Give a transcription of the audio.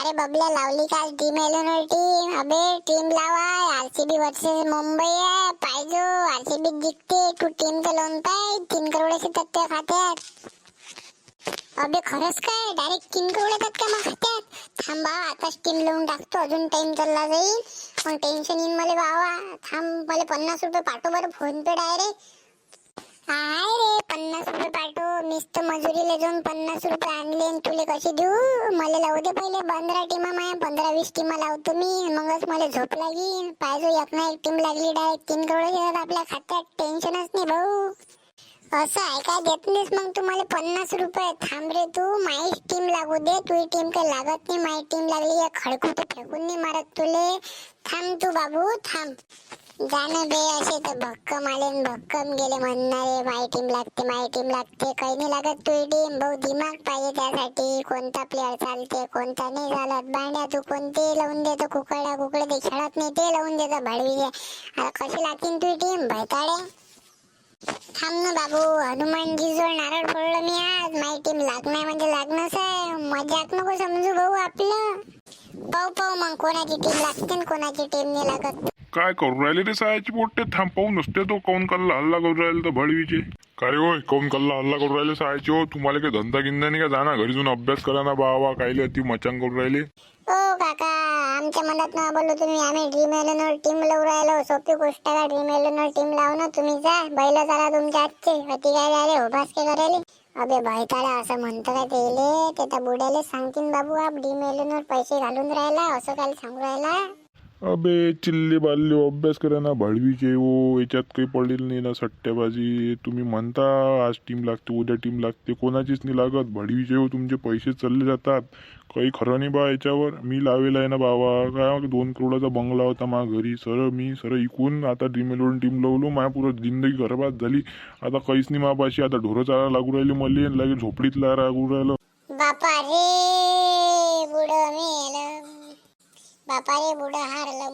अरे बबल्या लावली का टीम एलिनोर टीम? अबे टीम लावा, आरसीबी वर्सेस मुंबई आहे. पाहिजे आरसीबी जिंकते. तू टीम तर लावून पाय, 3 करोडाचे तत्त्व खात्यात. अबे खरंच काय? डायरेक्ट 3 करोड येतात का मग खात्यात? थांबा आताच टीम लावून टाकतो, अजून टाइम चालला जाईल, मग टेन्शन येईन मला बाबा. थांब, मला 50 रुपये पाठव बरं फोन पे डायरेक्ट. हाय रे, 50 रुपये पाठव. मीच तर मजुरीला जाऊन 50 रुपये आणले, तुले कसे देऊ? मला लावू दे पहिले 15 टीमा, माझ्या 15-20 टीमा लावतो मी, मगच मला झोप लागेल. पाहिजे एक ना एक टीम लागली, डायरेक्ट 3 करोड येतात आपल्या खात्यात. टेन्शनच नाही भाऊ. असं आहे काय? देत नाहीस मग तुम्हाला 50 रुपये? थांब रे तू, माझी टीम लागू दे. तुझी टीम काही लागत नाही, माझी टीम लागली या खडकून तर फेकून नाही मारत तुले. थांब तू बाबू, थांब. जाणं बे, असे तर भक्कम आले आणि भक्कम गेले म्हणणारे. माझी टीम लागते, माझी टीम लागते. काही नाही लागत तुझी टीम. भाऊ दिमाग पाहिजे त्यासाठी. कोणता प्लेअर चालते, कोणता नाही चालत. भांड्या तू कोणते लावून देतो? कुकडे ते खेळत नाही ते लावून देतो भडवीचे. आता कशी लागतील तुझी टीम भैताडे? थांब ना बाबू, हनुमानजी जोड नारळ फोडलं मी आज. माझी टीम लागणार म्हणजे लागणंच आहे. मजाक नको समजू भाऊ आपलं. पाहू मग कोणाची टीम लागते आणि कोणाची टीम नाही लागत. काय करू राहिले रे सायाची पोट्टे? थांब पाहू नसते तो काऊन कल्ला हल्ला करू राहिले तर भडवीचे. काय होय, काऊन कल्ला हल्ला करू राहिले सायाची? हो तुम्हाला काही धंदा गिंदा नाही का? जाना घरी जाऊन अभ्यास करा ना बाबा. कायले अति मचांग करू राहिले? ओ काका, आमच्या मनात ना बोललो तुम्ही. आम्ही ड्रीम एलिनोर टीम लावून राहिलो. सोपी गोष्ट आहे, ड्रीम एलिनोर टीम लावणं. तुम्ही जा बैल झाला तुमच्या आजचे. अति काय राहिले उभास के करायले? अबे भैताळा, असं म्हणतं काय तेले? ते तर बुड्याले सांगतील बाबू. आप ड्रीम एलिनोर पैसे घालून राहिला, असं काय सांगू राहिला? अबे चिल्ले बाल्ले अभ्यास करा ना भडवीचे. हो याच्यात काही पडलेलं नाही ना सट्ट्याबाजी. तुम्ही म्हणता आज टीम लागते, उद्या टीम लागते, कोणाचीच नाही लागत. भडवीचे हो तुमचे पैसे चालले जातात. काही खरं नाही बा याच्यावर. मी लावेला आहे ना बाबा. काय 2 करोडाचा बंगला होता माझ्या घरी, मी इकून आता ड्रीम एलिनोर टीम लावलो. माझ्या पुरं जिंदगी बरबाद झाली. आता काहीच नाही माझ्यापाशी. आता ढोरं चारा लागू राहिले मला, लगे झोपडीतला लागू राहिलं. बापा रे, बुडं मेलं. बापा रे, बुडं हारलं.